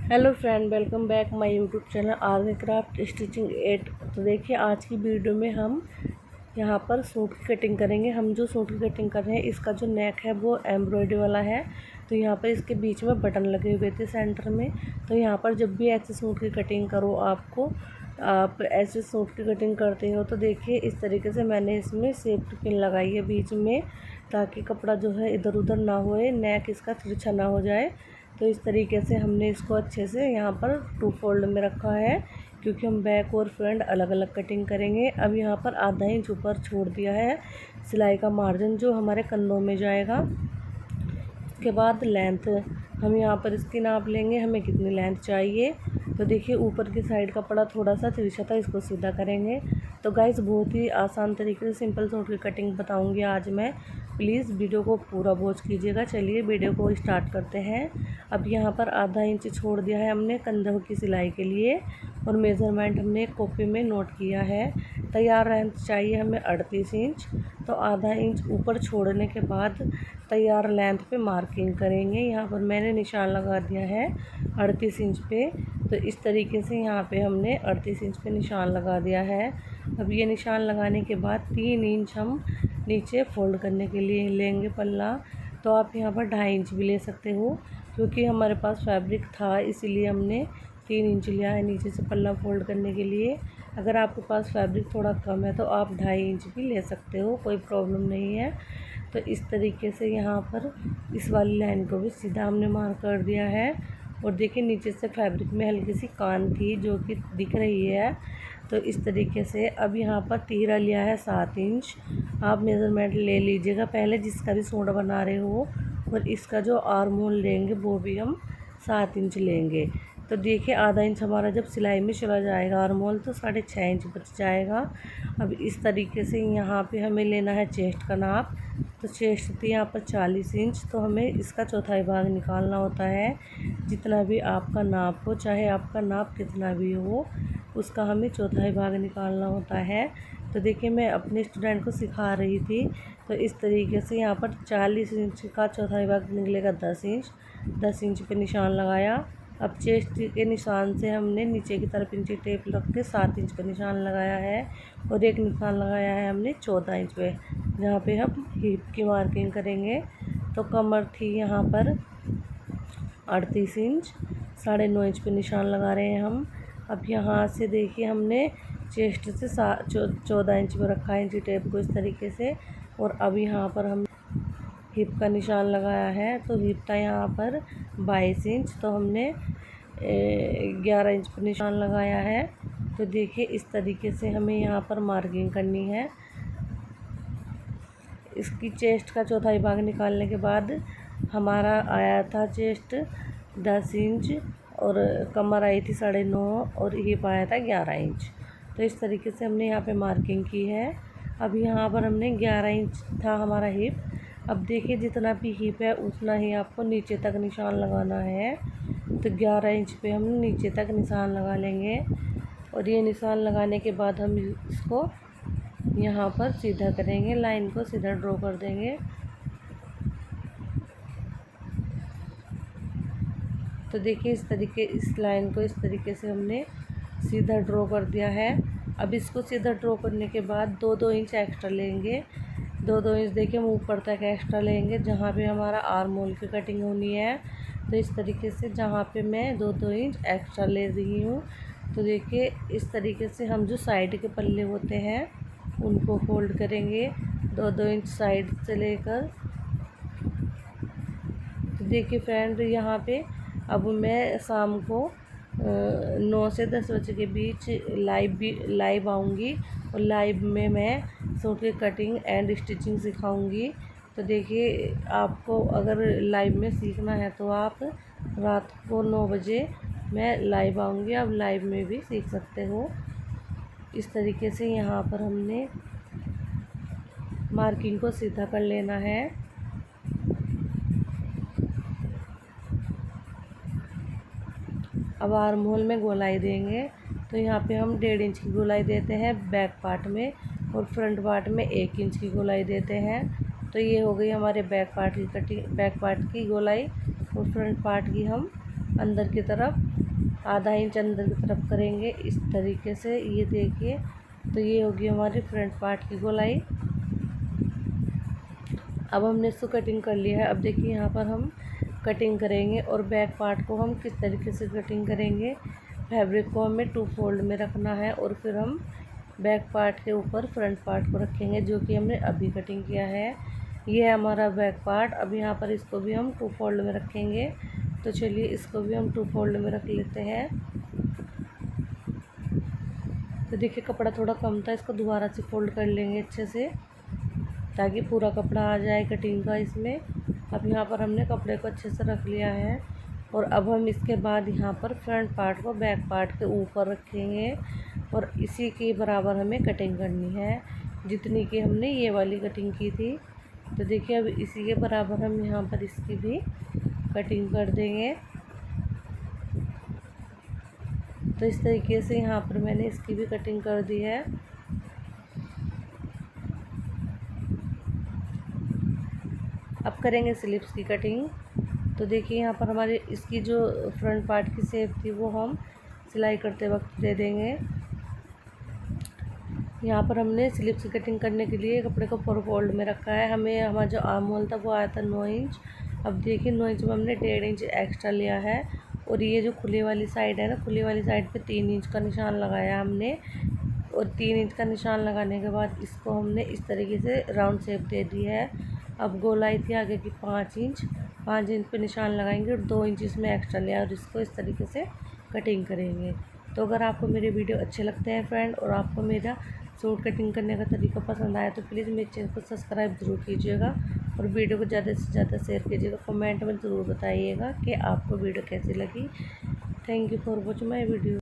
Hello friend, welcome back my YouTube channel are craft stitching 8। तो देखिए, आज की वीडियो में हम यहाँ पर सूट की कटिंग करेंगे। हम जो सूट की कटिंग कर रहे हैं, इसका जो नेक है वो एम्ब्रॉयडरी वाला है। तो यहाँ पर इसके बीच में बटन लगे हुए थे सेंटर में। तो यहाँ पर जब भी ऐसे सूट की कटिंग करो, आप ऐसे सूट की कटिंग करते हो तो देखिए इस तरीके से मैंने इसमें सेफ्टी पिन लगाई है बीच में, ताकि कपड़ा जो है इधर उधर ना होए, नेक इसका तिरछा ना हो जाए। तो इस तरीके से हमने इसको अच्छे से यहाँ पर 2 फोल्ड में रखा है, क्योंकि हम बैक और फ्रंट अलग अलग कटिंग करेंगे। अब यहाँ पर आधा इंच ऊपर छोड़ दिया है सिलाई का मार्जिन, जो हमारे कंधों में जाएगा। उसके बाद लेंथ हम यहाँ पर इसकी नाप लेंगे, हमें कितनी लेंथ चाहिए। तो देखिए, ऊपर की साइड कपड़ा थोड़ा सा तिरछा था, इसको सीधा करेंगे। तो गाइस, बहुत ही आसान तरीके से सिंपल सूट की कटिंग बताऊंगी आज मैं। प्लीज़ वीडियो को पूरा वॉच कीजिएगा। चलिए वीडियो को स्टार्ट करते हैं। अब यहाँ पर आधा इंच छोड़ दिया है हमने कंधों की सिलाई के लिए, और मेज़रमेंट हमने एक कॉपी में नोट किया है। तैयार लेंथ चाहिए हमें 38 इंच। तो आधा इंच ऊपर छोड़ने के बाद तैयार लेंथ पे मार्किंग करेंगे। यहाँ पर मैंने निशान लगा दिया है 38 इंच पे। तो इस तरीके से यहाँ पे हमने 38 इंच पे निशान लगा दिया है। अब ये निशान लगाने के बाद 3 इंच हम नीचे फोल्ड करने के लिए लेंगे पल्ला। तो आप यहाँ पर 2.5 इंच भी ले सकते हो, क्योंकि हमारे पास फैब्रिक था इसीलिए हमने 3 इंच लिया है नीचे से पल्ला फोल्ड करने के लिए। अगर आपके पास फैब्रिक थोड़ा कम है तो आप 2.5 इंच भी ले सकते हो, कोई प्रॉब्लम नहीं है। तो इस तरीके से यहाँ पर इस वाली लाइन को भी सीधा हमने मार्क कर दिया है। और देखिए, नीचे से फैब्रिक में हल्की सी कान थी जो कि दिख रही है। तो इस तरीके से अब यहाँ पर तीरा लिया है 7 इंच। आप मेज़रमेंट ले लीजिएगा पहले, जिसका भी सूट बना रहे हो। और इसका जो आर्म होल लेंगे वो भी हम 7 इंच लेंगे। तो देखिए, आधा इंच हमारा जब सिलाई में चला जाएगा आर्म होल, तो 6.5 इंच बच जाएगा। अब इस तरीके से यहाँ पे हमें लेना है चेस्ट का नाप। तो चेस्ट थी यहाँ पर 40 इंच। तो हमें इसका चौथाई भाग निकालना होता है। जितना भी आपका नाप हो, चाहे आपका नाप कितना भी हो, उसका हमें चौथाई भाग निकालना होता है। तो देखिए, मैं अपने स्टूडेंट को सिखा रही थी। तो इस तरीके से यहाँ पर 40 इंच का चौथाई भाग निकलेगा 10 इंच। 10 इंच पे निशान लगाया। अब चेस्ट के निशान से हमने नीचे की तरफ इंची टेप रख के 7 इंच पे निशान लगाया है। और एक निशान लगाया है हमने 14 इंच पे, जहाँ पे हम हिप की मार्किंग करेंगे। तो कमर थी यहाँ पर 38 इंच, 9.5 इंच पे निशान लगा रहे हैं हम। अब यहाँ से देखिए, हमने चेस्ट से 14 इंच पे रखा है इंची टेप को इस तरीके से। और अब यहाँ पर हम हिप का निशान लगाया है। तो हिप था यहाँ पर 22 इंच। तो हमने 11 इंच पर निशान लगाया है। तो देखिए, इस तरीके से हमें यहाँ पर मार्किंग करनी है। इसकी चेस्ट का चौथाई भाग निकालने के बाद हमारा आया था चेस्ट 10 इंच, और कमर आई थी 9.5, और हिप आया था 11 इंच। तो इस तरीके से हमने यहाँ पे मार्किंग की है। अब यहाँ पर हमने 11 इंच था हमारा हिप। अब देखिए, जितना भी हिप है उतना ही आपको नीचे तक निशान लगाना है। तो 11 इंच पे हम नीचे तक निशान लगा लेंगे। और ये निशान लगाने के बाद हम इसको यहाँ पर सीधा करेंगे, लाइन को सीधा ड्रॉ कर देंगे। तो देखिए, इस लाइन को इस तरीके से हमने सीधा ड्रॉ कर दिया है। अब इसको सीधा ड्रॉ करने के बाद 2-2 इंच एक्स्ट्रा लेंगे। 2-2 इंच देखिए हम ऊपर तक एक्स्ट्रा लेंगे, जहाँ पे हमारा आर्म होल की कटिंग होनी है। तो इस तरीके से जहाँ पे मैं 2-2 इंच एक्स्ट्रा ले रही हूँ। तो देखिए, इस तरीके से हम जो साइड के पल्ले होते हैं उनको फोल्ड करेंगे 2-2 इंच साइड से लेकर। तो देखिए फ्रेंड, यहाँ पे अब मैं शाम को 9 से 10 बजे के बीच लाइव आऊँगी। और लाइव में मैं सूट की कटिंग एंड स्टिचिंग सिखाऊंगी। तो देखिए, आपको अगर लाइव में सीखना है तो आप रात को 9 बजे मैं लाइव आऊँगी, आप लाइव में भी सीख सकते हो। इस तरीके से यहाँ पर हमने मार्किंग को सीधा कर लेना है। अब आर्म होल में गोलाई देंगे। तो यहाँ पे हम 1.5 इंच की गोलाई देते हैं बैक पार्ट में, और फ्रंट पार्ट में 1 इंच की गोलाई देते हैं। तो ये हो गई हमारे बैक पार्ट की गोलाई, और फ्रंट पार्ट की हम अंदर की तरफ, आधा इंच अंदर की तरफ करेंगे इस तरीके से। ये देखिए, तो ये होगी हमारी फ्रंट पार्ट की गोलाई। अब हमने इसको कटिंग कर लिया है। अब देखिए यहाँ पर हम कटिंग करेंगे और बैक पार्ट को हम किस तरीके से कटिंग करेंगे। फैब्रिक को हमें 2 फोल्ड में रखना है और फिर हम बैक पार्ट के ऊपर फ्रंट पार्ट को रखेंगे, जो कि हमने अभी कटिंग किया है। ये है हमारा बैक पार्ट। अब यहाँ पर इसको भी हम 2 फोल्ड में रखेंगे। तो चलिए इसको भी हम 2 फोल्ड में रख लेते हैं। तो देखिए कपड़ा थोड़ा कम था, इसको दोबारा से फोल्ड कर लेंगे अच्छे से, ताकि पूरा कपड़ा आ जाए कटिंग का इसमें। अब यहाँ पर हमने कपड़े को अच्छे से रख लिया है और अब हम इसके बाद यहाँ पर फ्रंट पार्ट को बैक पार्ट के ऊपर रखेंगे और इसी के बराबर हमें कटिंग करनी है, जितनी की हमने ये वाली कटिंग की थी। तो देखिए अब इसी के बराबर हम यहाँ पर इसकी भी कटिंग कर देंगे। तो इस तरीके से यहाँ पर मैंने इसकी भी कटिंग कर दी है। अब करेंगे स्लीव्स की कटिंग। तो देखिए यहाँ पर हमारे इसकी जो फ्रंट पार्ट की शेप थी वो हम सिलाई करते वक्त दे देंगे। यहाँ पर हमने स्लीव्स की कटिंग करने के लिए कपड़े को 4 फोल्ड में रखा है। हमें हमारा जो आर्म होल था वो आया था 9 इंच। अब देखिए 9 इंच में हमने 1.5 इंच एक्स्ट्रा लिया है और ये जो खुली वाली साइड है ना, खुली वाली साइड पे 3 इंच का निशान लगाया हमने। और 3 इंच का निशान लगाने के बाद इसको हमने इस तरीके से राउंड शेप दे दी है। अब गोलाई थी आगे की 5 इंच, 5 इंच पे निशान लगाएंगे और 2 इंच इसमें एक्स्ट्रा लिया और इसको इस तरीके से कटिंग करेंगे। तो अगर आपको मेरे वीडियो अच्छे लगते हैं फ्रेंड और आपको मेरा सूट कटिंग करने का तरीका पसंद आया तो प्लीज़ मेरे चैनल को सब्सक्राइब ज़रूर कीजिएगा और वीडियो को ज़्यादा से ज़्यादा शेयर कीजिएगा। कमेंट में ज़रूर बताइएगा कि आपको वीडियो कैसी लगी। Thank you for watching my video.